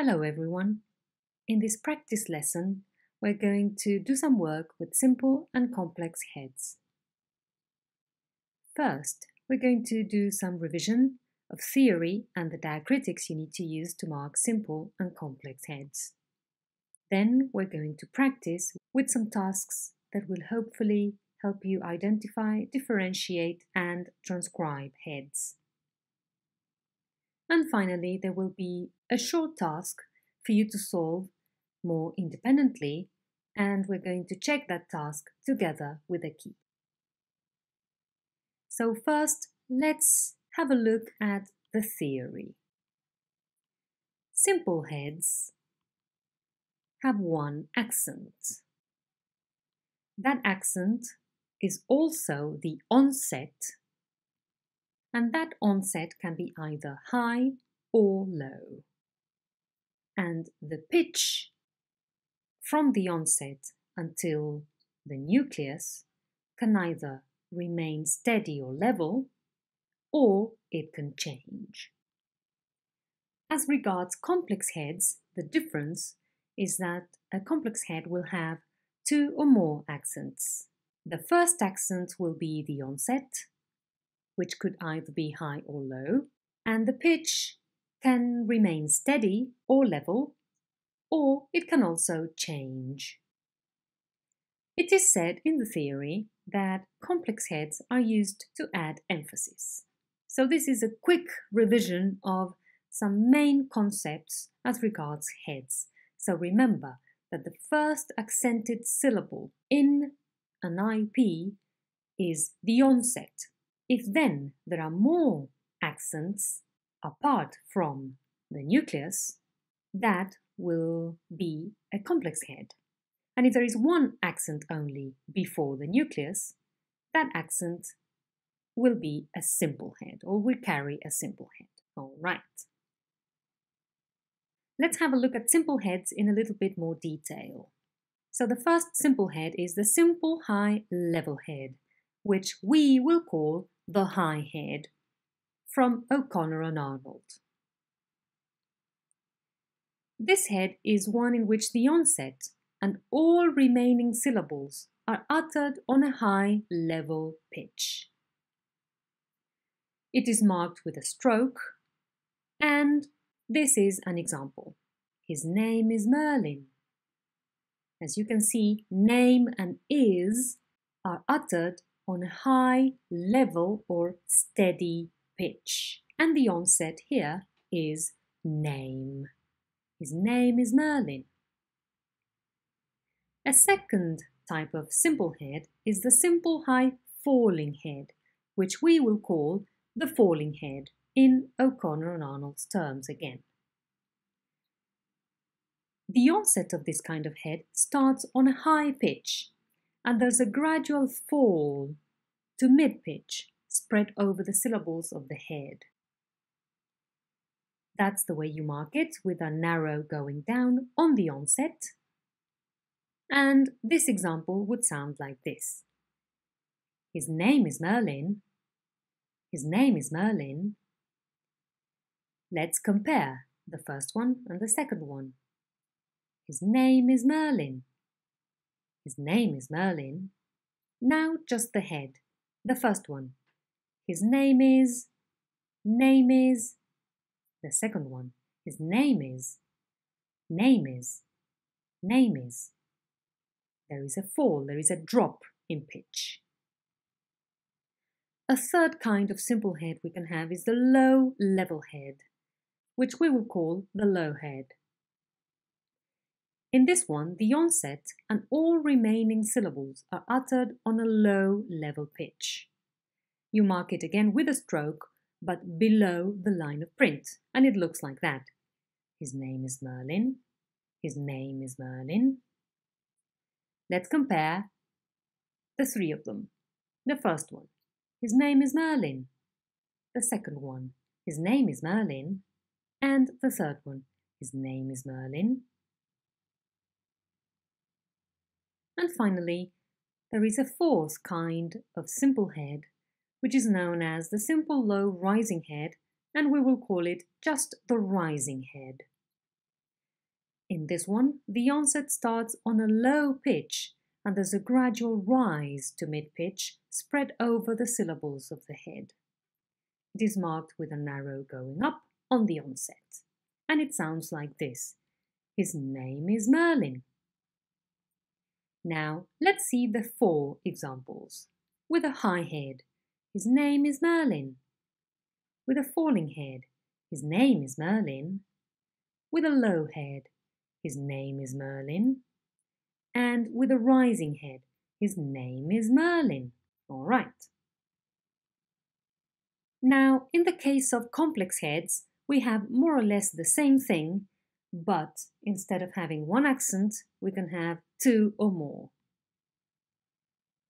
Hello everyone! In this practice lesson, we're going to do some work with simple and complex heads. First, we're going to do some revision of theory and the diacritics you need to use to mark simple and complex heads. Then we're going to practice with some tasks that will hopefully help you identify, differentiate and transcribe heads. And finally, there will be a short task for you to solve more independently, and we're going to check that task together with a key. So first, let's have a look at the theory. Simple heads have one accent. That accent is also the onset, and that onset can be either high or low. And the pitch from the onset until the nucleus can either remain steady or level, or it can change. As regards complex heads, the difference is that a complex head will have two or more accents. The first accent will be the onset, which could either be high or low, and the pitch can remain steady or level, or it can also change. It is said in the theory that complex heads are used to add emphasis. So this is a quick revision of some main concepts as regards heads. So remember that the first accented syllable in an IP is the onset. If then there are more accents apart from the nucleus, that will be a complex head. And if there is one accent only before the nucleus, that accent will be a simple head, or will carry a simple head. All right. Let's have a look at simple heads in a little bit more detail. So the first simple head is the simple high level head, which we will call the high head, from O'Connor and Arnold. This head is one in which the onset and all remaining syllables are uttered on a high level pitch. It is marked with a stroke, and this is an example. His name is Merlin. As you can see, name and is are uttered on a high level or steady pitch, and the onset here is name. His name is Merlin. A second type of simple head is the simple high falling head, which we will call the falling head in O'Connor and Arnold's terms again. The onset of this kind of head starts on a high pitch, and there's a gradual fall to mid-pitch spread over the syllables of the head. That's the way you mark it, with a narrow going down on the onset. And this example would sound like this. His name is Merlin. His name is Merlin. Let's compare the first one and the second one. His name is Merlin. His name is Merlin. Now just the head. The first one. His name is. Name is. The second one. His name is. Name is. Name is. There is a fall, there is a drop in pitch. A third kind of simple head we can have is the low level head, which we will call the low head. In this one, the onset and all remaining syllables are uttered on a low level pitch. You mark it again with a stroke, but below the line of print, and it looks like that. His name is Merlin. His name is Merlin. Let's compare the three of them. The first one, his name is Merlin. The second one, his name is Merlin. And the third one, his name is Merlin. And finally, there is a fourth kind of simple head, which is known as the simple low rising head, and we will call it just the rising head. In this one, the onset starts on a low pitch and there's a gradual rise to mid-pitch spread over the syllables of the head. It is marked with an arrow going up on the onset, and it sounds like this. His name is Merlin. Now, let's see the 4 examples. With a high head, his name is Merlin. With a falling head, his name is Merlin. With a low head, his name is Merlin. And with a rising head, his name is Merlin. All right. Now, in the case of complex heads, we have more or less the same thing, but instead of having one accent, we can have 2 or more.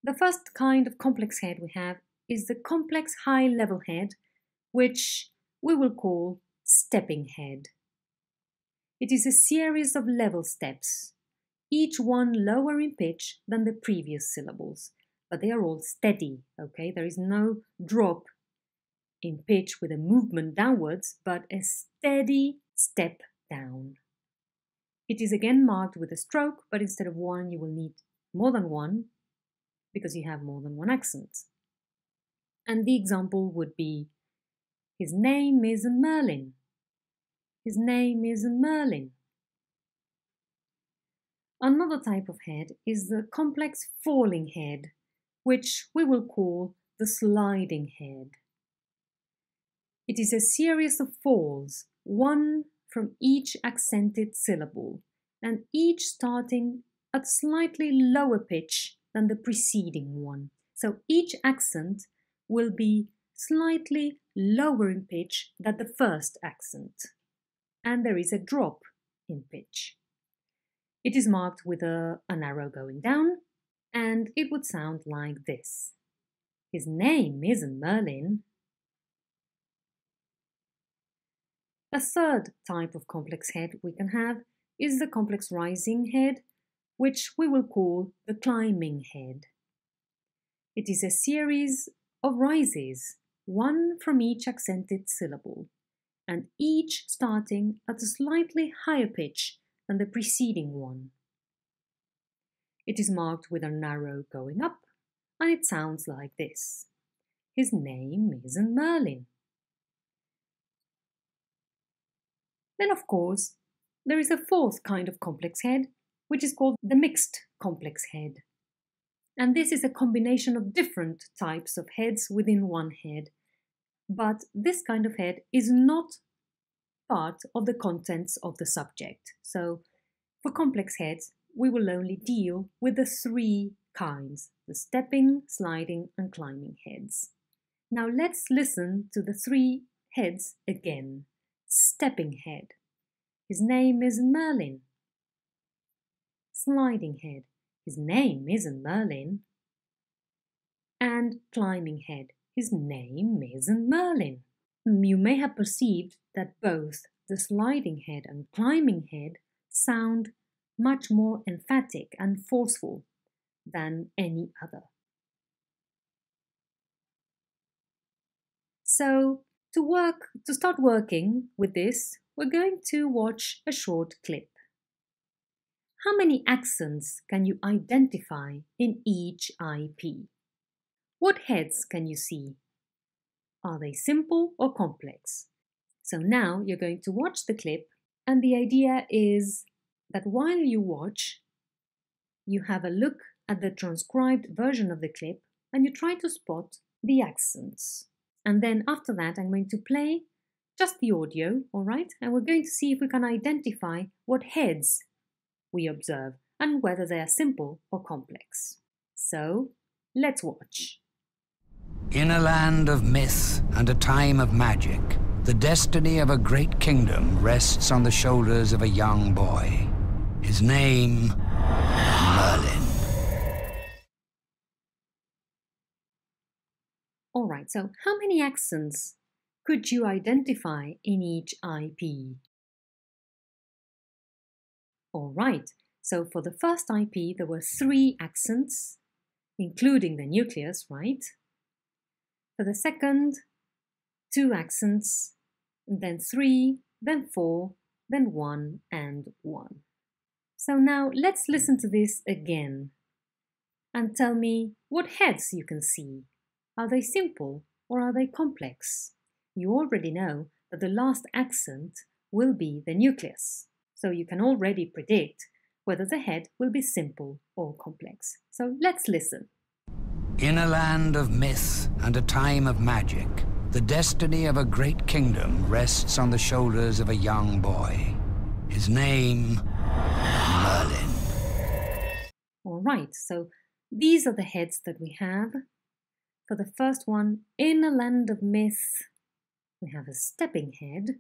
The first kind of complex head we have is the complex high-level head, which we will call stepping head. It is a series of level steps, each one lower in pitch than the previous syllables, but they are all steady, okay? There is no drop in pitch with a movement downwards, but a steady step down. It is again marked with a stroke, but instead of 1, you will need more than 1 because you have more than 1 accent. And the example would be, his name isn't Merlin. His name isn't Merlin. Another type of head is the complex falling head, which we will call the sliding head. It is a series of falls, one from each accented syllable, and each starting at slightly lower pitch than the preceding one. So each accent will be slightly lower in pitch than the first accent, and there is a drop in pitch. It is marked with an arrow going down, and it would sound like this. His name isn't Merlin. A third type of complex head we can have is the complex rising head, which we will call the climbing head. It is a series of rises, one from each accented syllable, and each starting at a slightly higher pitch than the preceding one. It is marked with an arrow going up, and it sounds like this. His name isn't Merlin. Then, of course, there is a fourth kind of complex head, which is called the mixed complex head. And this is a combination of different types of heads within one head. But this kind of head is not part of the contents of the subject. So, for complex heads, we will only deal with the 3 kinds, the stepping, sliding, and climbing heads. Now let's listen to the 3 heads again. Stepping head. His name isn't Merlin. Sliding head. His name isn't Merlin. And climbing head. His name isn't Merlin. You may have perceived that both the sliding head and climbing head sound much more emphatic and forceful than any other. So, to start working with this, we're going to watch a short clip. How many accents can you identify in each IP? What heads can you see? Are they simple or complex? So now you're going to watch the clip, and the idea is that while you watch, you have a look at the transcribed version of the clip and you try to spot the accents. And then after that, I'm going to play just the audio, all right? And we're going to see if we can identify what heads we observe and whether they are simple or complex. So, let's watch. In a land of myth and a time of magic, the destiny of a great kingdom rests on the shoulders of a young boy. His name, Merlin. All right, so how many accents could you identify in each IP? All right, so for the first IP, there were 3 accents, including the nucleus, right? For the second, 2 accents, then 3, then 4, then 1 and 1. So now let's listen to this again and tell me what heads you can see. Are they simple or are they complex? You already know that the last accent will be the nucleus, so you can already predict whether the head will be simple or complex. So let's listen. In a land of myth and a time of magic, the destiny of a great kingdom rests on the shoulders of a young boy. His name, Merlin. All right, so these are the heads that we have. For the first one, in a land of myth, we have a stepping head.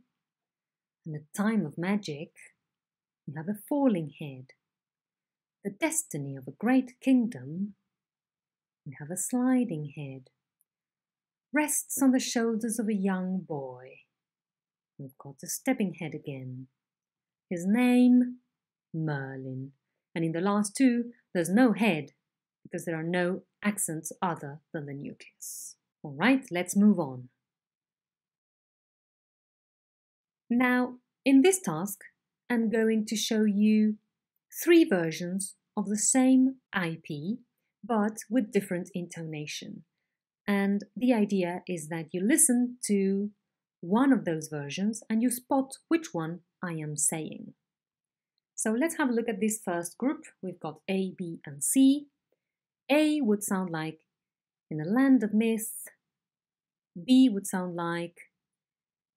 In a time of magic, we have a falling head. The destiny of a great kingdom, we have a sliding head. Rests on the shoulders of a young boy. We've got a stepping head again. His name, Merlin. And in the last two, there's no head because there are no accents other than the nucleus. All right, let's move on. Now, in this task, I'm going to show you 3 versions of the same IP, but with different intonation. And the idea is that you listen to one of those versions and you spot which one I am saying. So let's have a look at this first group. We've got A, B, and C. A would sound like in a land of myth. B would sound like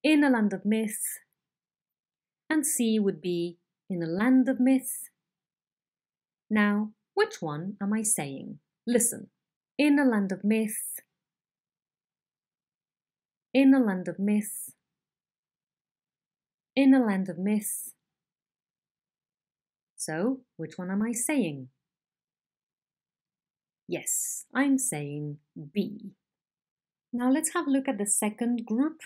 in a land of myth. And C would be in a land of myth. Now, which one am I saying? Listen. In a land of myth. In a land of myth. In a land of myth. So, which one am I saying? Yes, I'm saying B. Now let's have a look at the second group.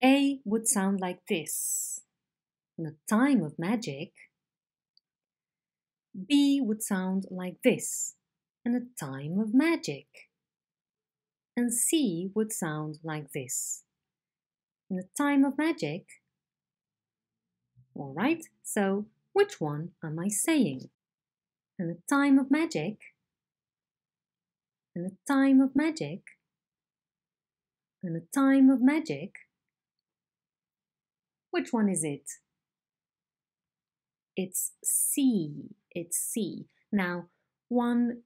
A would sound like this. In a time of magic, B would sound like this. In a time of magic. And C would sound like this. In a time of magic. All right, so which one am I saying? In a time of magic. In a time of magic. In a time of magic. Which one is it? It's C. It's C. Now, one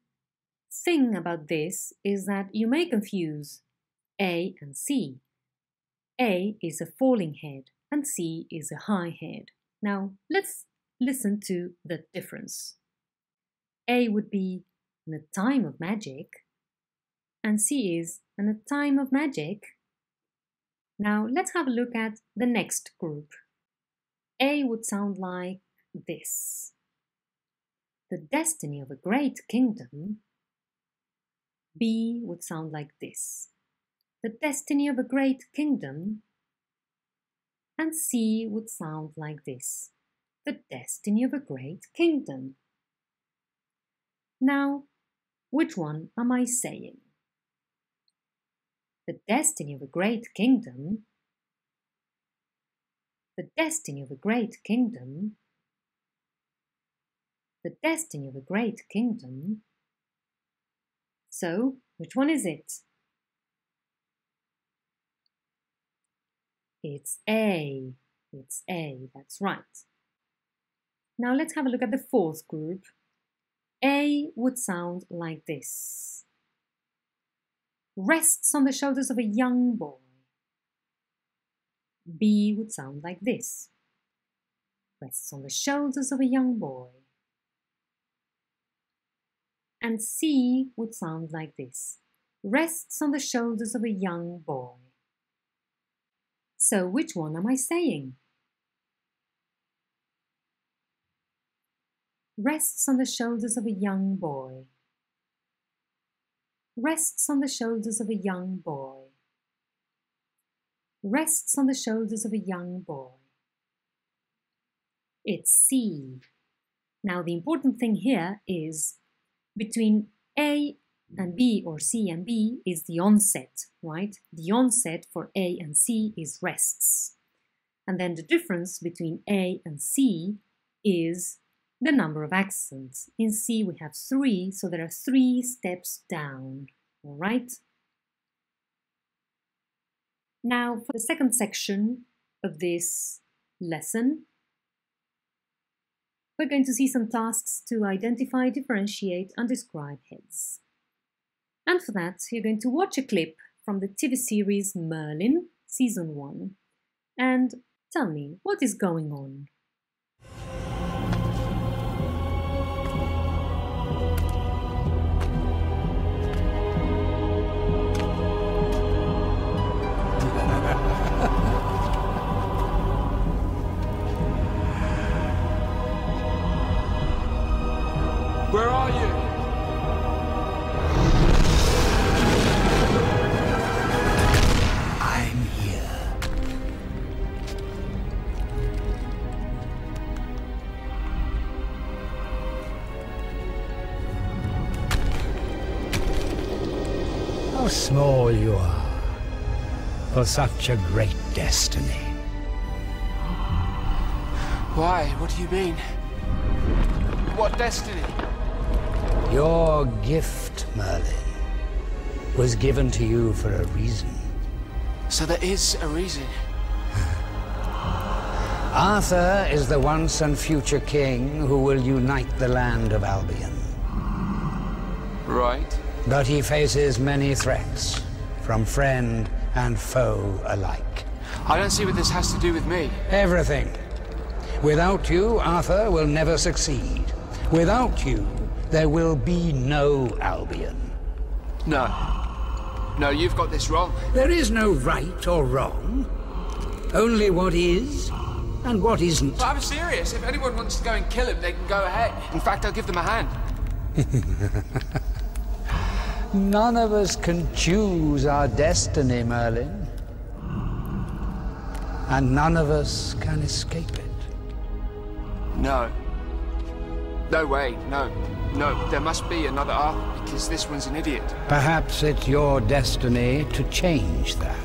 thing about this is that you may confuse A and C. A is a falling head and C is a high head. Now, let's listen to the difference. A would be in a time of magic and C is in a time of magic. Now, let's have a look at the next group. A would sound like this. The destiny of a great kingdom. B would sound like this. The destiny of a great kingdom. And C would sound like this. The destiny of a great kingdom. Now, which one am I saying? The destiny of a great kingdom. The destiny of a great kingdom. The destiny of a great kingdom. So, which one is it? It's A. It's A, that's right. Now let's have a look at the fourth group. A would sound like this. Rests on the shoulders of a young boy. B would sound like this. Rests on the shoulders of a young boy. And C would sound like this. Rests on the shoulders of a young boy. So which one am I saying? Rests on the shoulders of a young boy. Rests on the shoulders of a young boy. Rests on the shoulders of a young boy. It's C. Now the important thing here is between A and B or C and B is the onset, right? The onset for A and C is rests. And then the difference between A and C is the number of accents. In C we have 3, so there are 3 steps down, all right? Now for the second section of this lesson, we're going to see some tasks to identify, differentiate and describe heads. And for that, you're going to watch a clip from the TV series Merlin, Season 1, and tell me, what is going on? Where are you? I'm here. How small you are for such a great destiny. Why? What do you mean? What destiny? Your gift, Merlin, was given to you for a reason. So there is a reason. Arthur is the once and future king who will unite the land of Albion. Right. But he faces many threats, from friend and foe alike. I don't see what this has to do with me. Everything. Without you, Arthur will never succeed. Without you, there will be no Albion. No. No, you've got this wrong. There is no right or wrong. Only what is and what isn't. But I'm serious. If anyone wants to go and kill him, they can go ahead. In fact, I'll give them a hand. None of us can choose our destiny, Merlin. And none of us can escape it. No. No way. No. No. There must be another Arthur, because this one's an idiot. Perhaps it's your destiny to change that.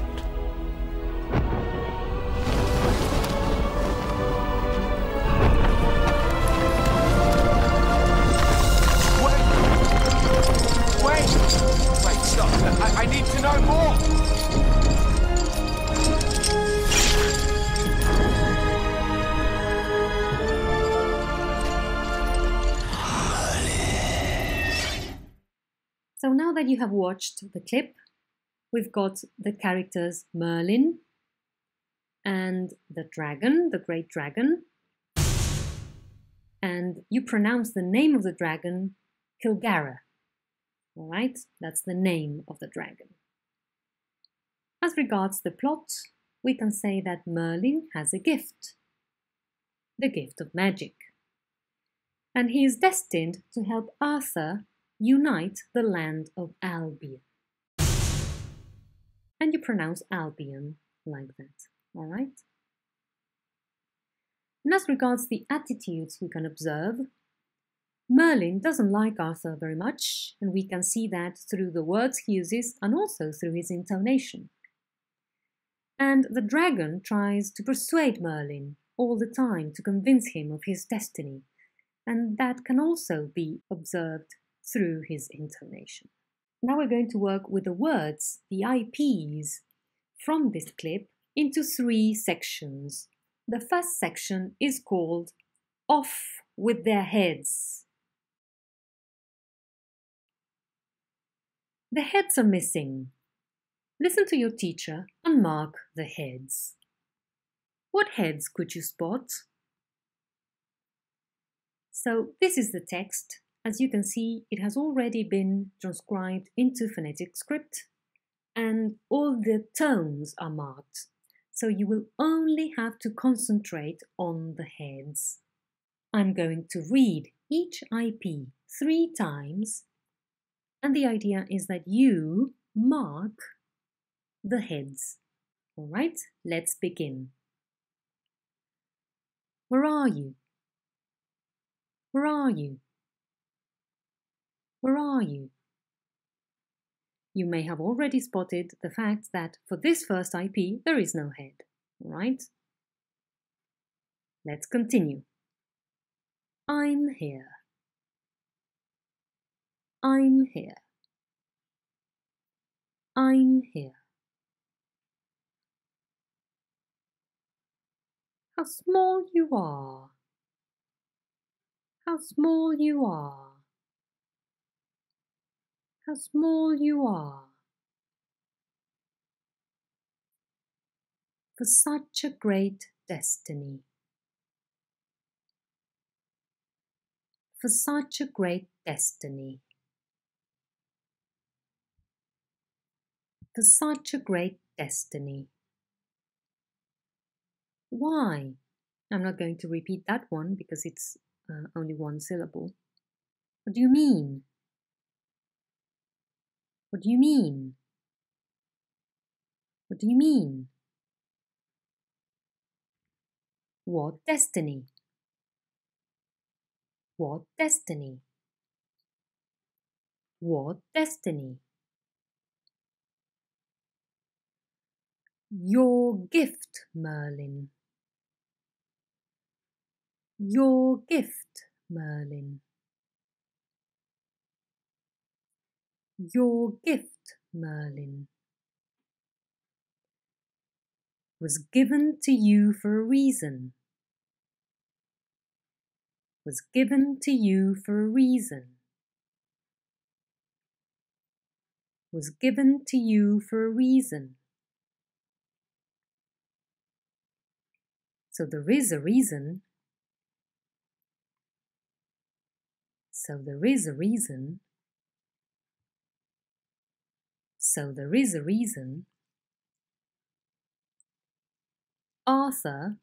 Wait, stop. I need to know more. So now that you have watched the clip, we've got the characters Merlin and the dragon, the great dragon, and you pronounce the name of the dragon Kilgara. All right, that's the name of the dragon. As regards the plot, we can say that Merlin has a gift, the gift of magic, and he is destined to help Arthur unite the land of Albion. And you pronounce Albion like that, all right? And as regards the attitudes we can observe, Merlin doesn't like Arthur very much, and we can see that through the words he uses and also through his intonation. And the dragon tries to persuade Merlin all the time to convince him of his destiny, and that can also be observed through his intonation. Now we're going to work with the words, the IPs, from this clip into 3 sections. The first section is called Off with Their Heads. The heads are missing. Listen to your teacher and mark the heads. What heads could you spot? So this is the text. As you can see, it has already been transcribed into phonetic script and all the tones are marked. So you will only have to concentrate on the heads. I'm going to read each IP 3 times, and the idea is that you mark the heads. All right, let's begin. Where are you? Where are you? Where are you? You may have already spotted the fact that for this first IP there is no head, all right? Let's continue. I'm here. I'm here. I'm here. How small you are. How small you are. How small you are. For such a great destiny. For such a great destiny. For such a great destiny. Why? I'm not going to repeat that one because it's only one syllable. What do you mean? What do you mean? What do you mean? What destiny? What destiny? What destiny? Your gift, Merlin. Your gift, Merlin. Your gift, Merlin, was given to you for a reason. Was given to you for a reason. Was given to you for a reason. So there is a reason. So there is a reason. So there is a reason. Arthur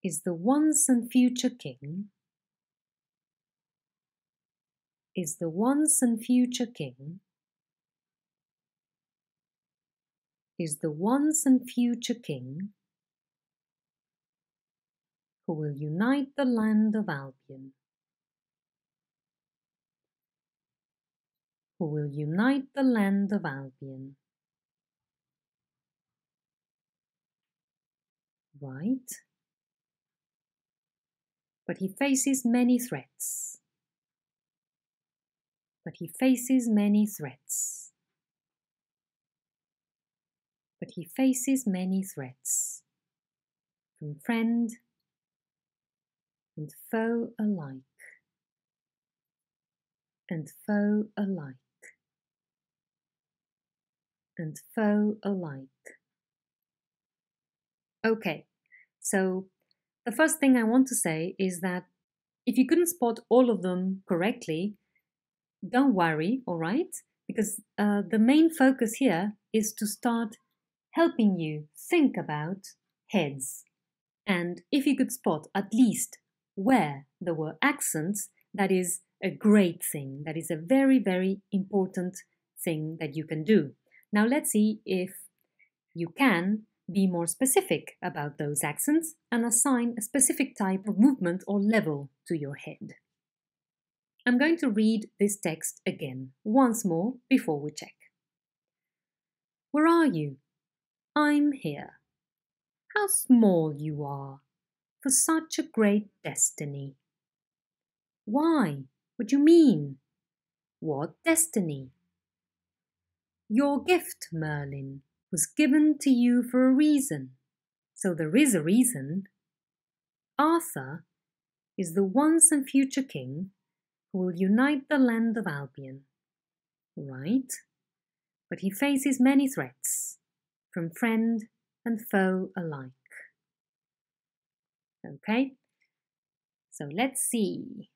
is the once and future king. Is the once and future king. Is the once and future king who will unite the land of Albion. Who will unite the land of Albion. Right? But he faces many threats. But he faces many threats. But he faces many threats. From friend and foe alike. And foe alike. And foe alike. Okay, so the first thing I want to say is that if you couldn't spot all of them correctly, don't worry, all right? Because the main focus here is to start helping you think about heads. And if you could spot at least where there were accents, that is a great thing. That is a very, very important thing that you can do. Now let's see if you can be more specific about those accents and assign a specific type of movement or level to your head. I'm going to read this text again, once more, before we check. Where are you? I'm here. How small you are, for such a great destiny. Why? What do you mean? What destiny? Your gift, Merlin, was given to you for a reason. So there is a reason. Arthur is the once and future king who will unite the land of Albion. Right? But he faces many threats, from friend and foe alike. Okay? So let's see.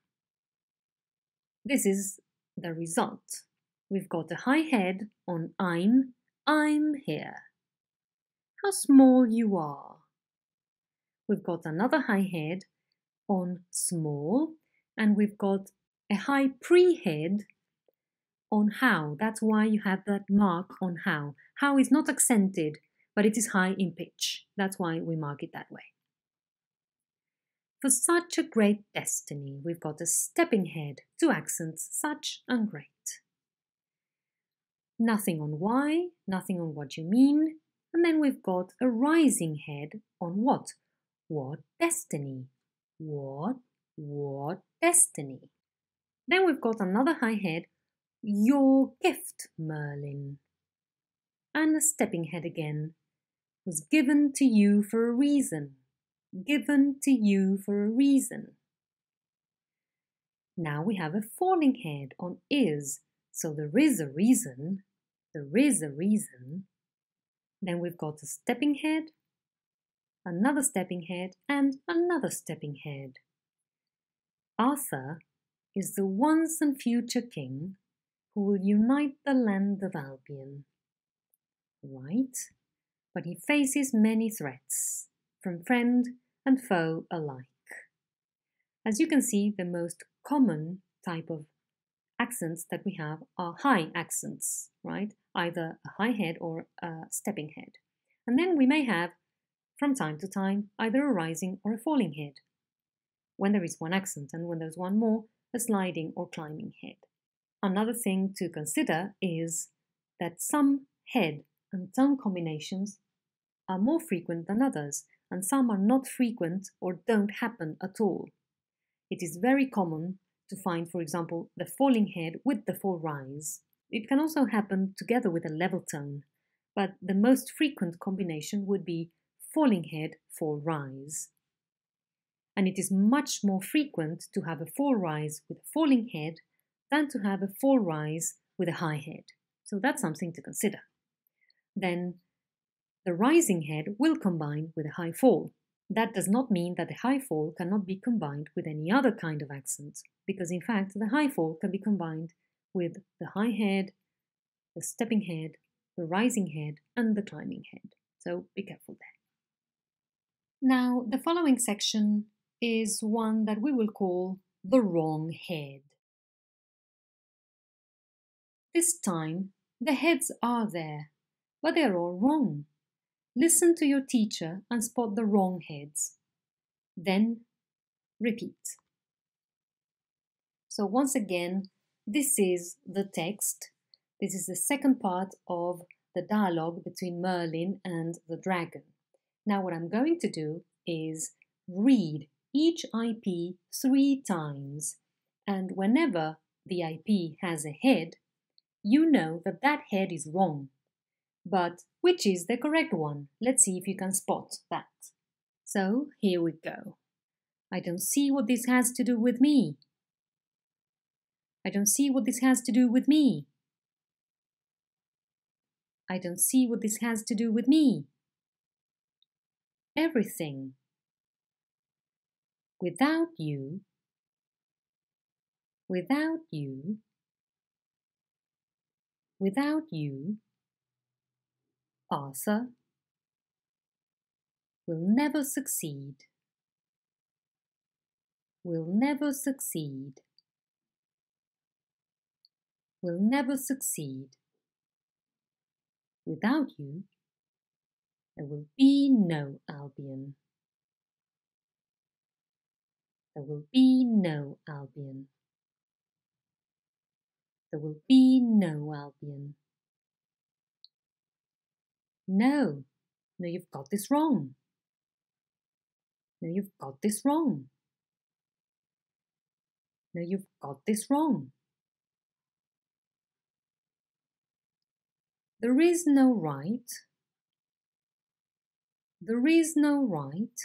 This is the result. We've got a high head on I'm here. How small you are. We've got another high head on small, and we've got a high pre-head on how. That's why you have that mark on how. How is not accented, but it is high in pitch. That's why we mark it that way. For such a great destiny, we've got a stepping head, two accents, such and great. Nothing on why, nothing on what you mean, and then we've got a rising head on what? What destiny? What What destiny? Then we've got another high head, your gift, Merlin. And a stepping head again, was given to you for a reason. Given to you for a reason. Now we have a falling head on is, so there is a reason. There is a reason. Then we've got a stepping head, another stepping head, and another stepping head. Arthur is the once and future king who will unite the land of Albion. Right? But he faces many threats, from friend and foe alike. As you can see, the most common type of accents that we have are high accents, right? Either a high head or a stepping head. And then we may have, from time to time, either a rising or a falling head. When there is one accent, and when there's one more, a sliding or climbing head. Another thing to consider is that some head and tongue combinations are more frequent than others, and some are not frequent or don't happen at all. It is very common to find, for example, the falling head with the full rise. It can also happen together with a level tone, but the most frequent combination would be falling head, full rise. And it is much more frequent to have a full rise with a falling head than to have a full rise with a high head. So that's something to consider. Then the rising head will combine with a high fall. That does not mean that the high fall cannot be combined with any other kind of accent, because in fact the high fall can be combined with the high head, the stepping head, the rising head, and the climbing head. So be careful there. Now, the following section is one that we will call the wrong head. This time, the heads are there, but they are all wrong. Listen to your teacher and spot the wrong heads. Then, repeat. So once again, this is the text. This is the second part of the dialogue between Merlin and the dragon. Now what I'm going to do is read each IP 3 times, and whenever the IP has a head, you know that that head is wrong. But which is the correct one? Let's see if you can spot that. So here we go. I don't see what this has to do with me. I don't see what this has to do with me. I don't see what this has to do with me. Everything. Without you, without you, without you, Arthur will never succeed. Will never succeed. Will never succeed. Without you, there will be no Albion. There will be no Albion. There will be no Albion. No, no, you've got this wrong. No, you've got this wrong. No, you've got this wrong. There is no right. There is no right.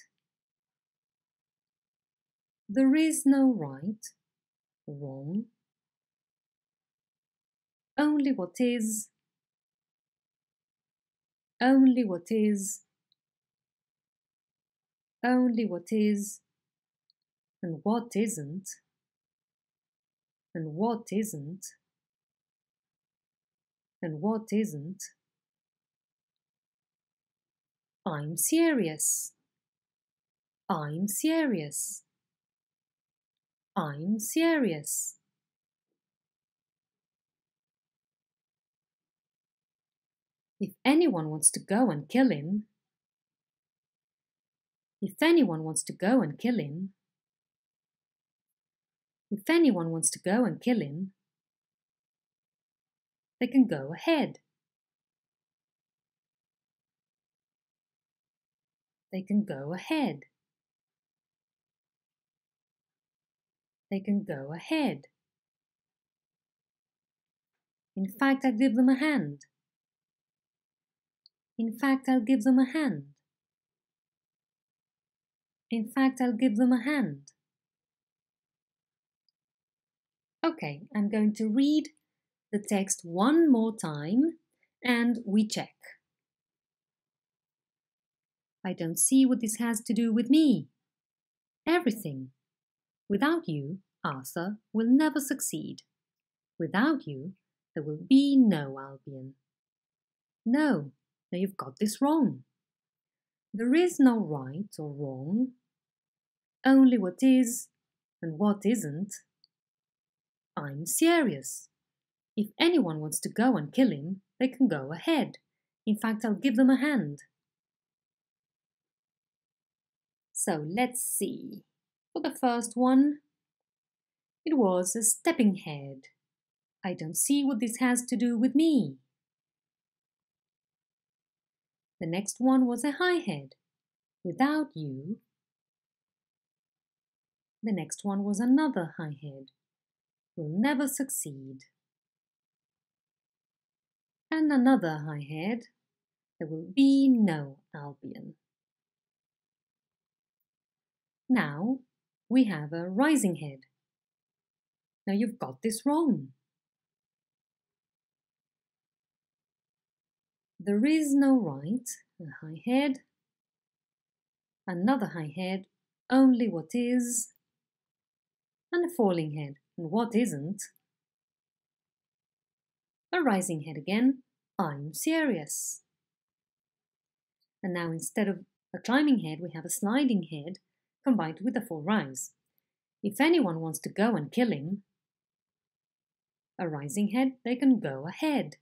There is no right. Wrong. Only what is. Only what is. Only what is. And what isn't. And what isn't. And what isn't. I'm serious. I'm serious. I'm serious. If anyone wants to go and kill him, if anyone wants to go and kill him, if anyone wants to go and kill him, they can go ahead. They can go ahead. they can go ahead. In fact, I'll give them a hand. In fact, I'll give them a hand. In fact, I'll give them a hand. Okay, I'm going to read the text one more time and we check. I don't see what this has to do with me. Everything. Without you, Arthur will never succeed. Without you, there will be no Albion. No, you've got this wrong. There is no right or wrong, only what is and what isn't. I'm serious. If anyone wants to go and kill him, they can go ahead. In fact, I'll give them a hand. So let's see. For the first one, it was a stepping head. I don't see what this has to do with me. The next one was a high head. Without you. The next one was another high head. Will never succeed. And another high head. There will be no Albion. Now we have a rising head. Now you've got this wrong. There is no right, a high head, another high head, only what is, and a falling head, and what isn't. A rising head again, I'm serious. And now instead of a climbing head, we have a sliding head combined with a full rise. If anyone wants to go and kill him, a rising head, they can go ahead.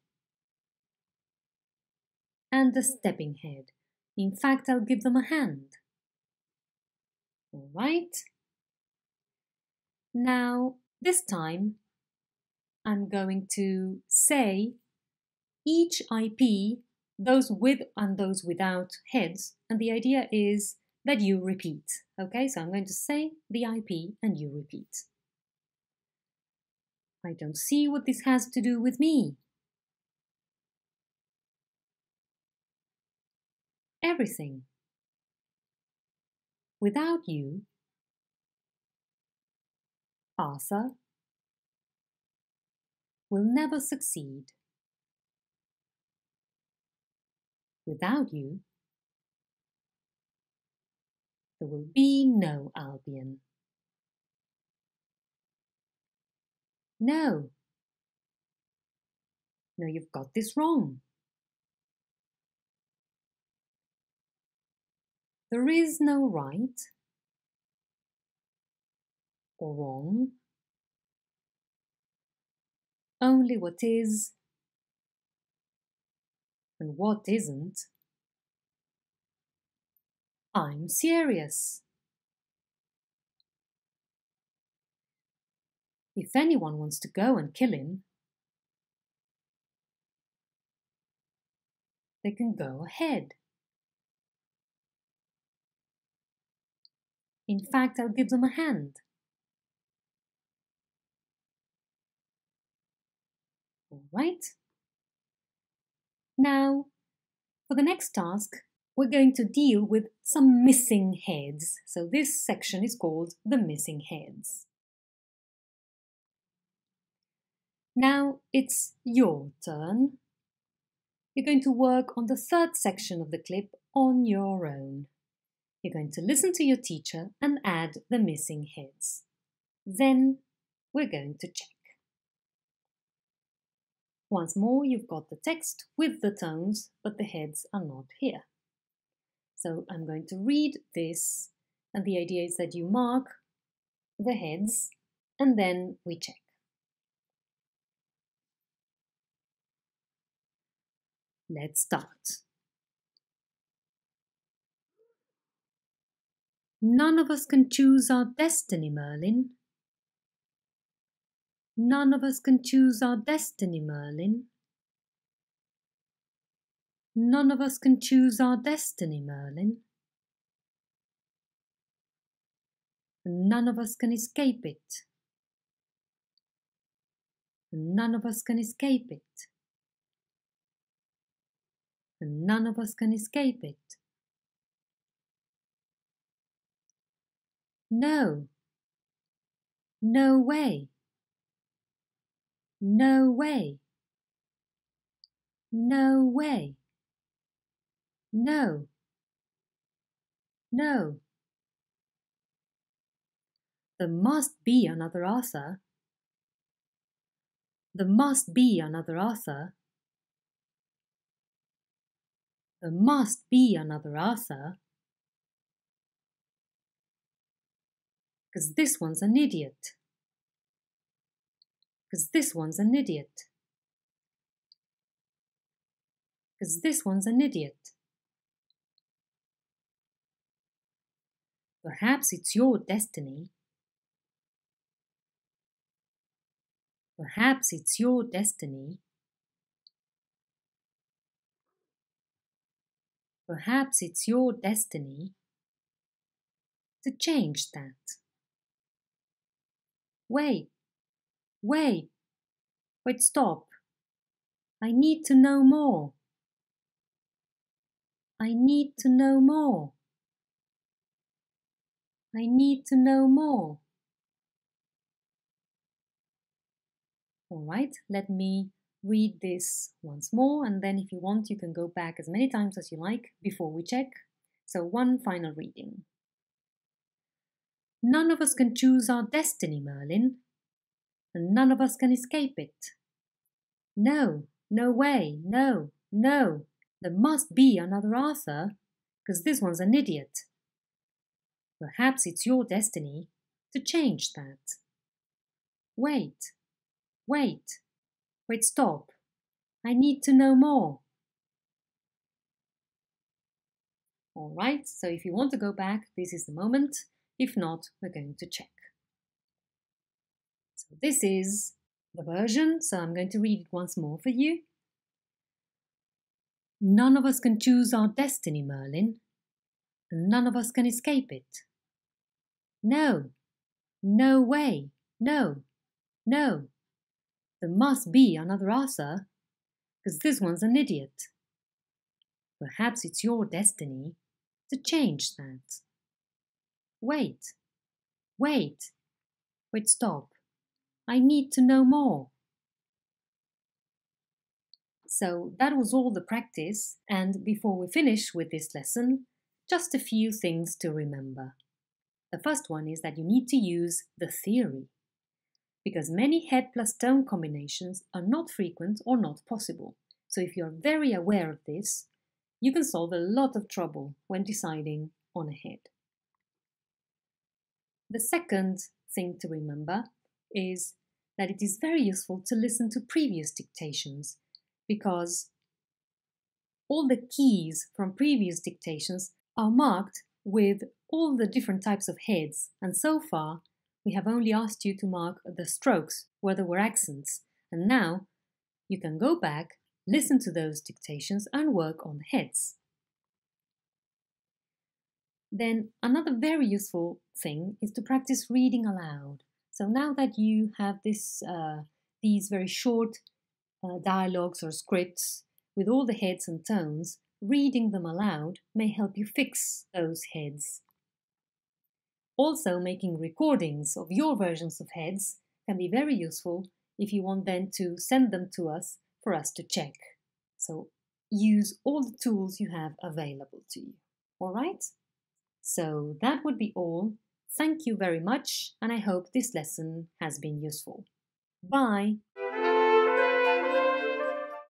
And a stepping head. In fact, I'll give them a hand. All right. Now, this time, I'm going to say each IP, those with and those without heads, and the idea is that you repeat. Okay, so I'm going to say the IP and you repeat. I don't see what this has to do with me. Everything. Without you, Arthur will never succeed. Without you, there will be no Albion. No, you've got this wrong. There is no right or wrong, only what is and what isn't. I'm serious. If anyone wants to go and kill him, they can go ahead. In fact, I'll give them a hand. All right. Now, for the next task, we're going to deal with some missing heads. So this section is called the missing heads. Now it's your turn. You're going to work on the third section of the clip on your own. You're going to listen to your teacher and add the missing heads. Then we're going to check. Once more, you've got the text with the tones, but the heads are not here. So I'm going to read this, and the idea is that you mark the heads, and then we check. Let's start. None of us can choose our destiny, Merlin. None of us can choose our destiny, Merlin. None of us can choose our destiny, Merlin. And none of us can escape it. and none of us can escape it. And none of us can escape it. No. No way. No way. No way. No. No. There must be another Arthur. There must be another Arthur. There must be another Arthur. Because this one's an idiot. Because this one's an idiot. Because this one's an idiot. Perhaps it's your destiny. Perhaps it's your destiny. Perhaps it's your destiny to change that. Wait, wait, stop. I need to know more. I need to know more. I need to know more. All right, let me read this once more, and then if you want, you can go back as many times as you like before we check. So one final reading. None of us can choose our destiny, Merlin, and none of us can escape it. No, no way, no, no. There must be another Arthur, because this one's an idiot. Perhaps it's your destiny to change that. Wait, wait, stop. I need to know more. All right, so if you want to go back, this is the moment. If not, we're going to check. So this is the version, so I'm going to read it once more for you. None of us can choose our destiny, Merlin, and none of us can escape it. No, no way, no, no. There must be another Arthur, because this one's an idiot. Perhaps it's your destiny to change that. Wait, wait, stop. I need to know more. So that was all the practice, and before we finish with this lesson, just a few things to remember. The first one is that you need to use the theory, because many head plus tone combinations are not frequent or not possible. So if you're very aware of this, you can solve a lot of trouble when deciding on a head. The second thing to remember is that it is very useful to listen to previous dictations, because all the keys from previous dictations are marked with all the different types of heads, and so far we have only asked you to mark the strokes where there were accents, and now you can go back, listen to those dictations and work on the heads. Then another very useful thing is to practice reading aloud. So now that you have these very short dialogues or scripts with all the heads and tones, reading them aloud may help you fix those heads. Also, making recordings of your versions of heads can be very useful if you want then to send them to us for us to check. So use all the tools you have available to you. All right? So that would be all. Thank you very much, and I hope this lesson has been useful. Bye!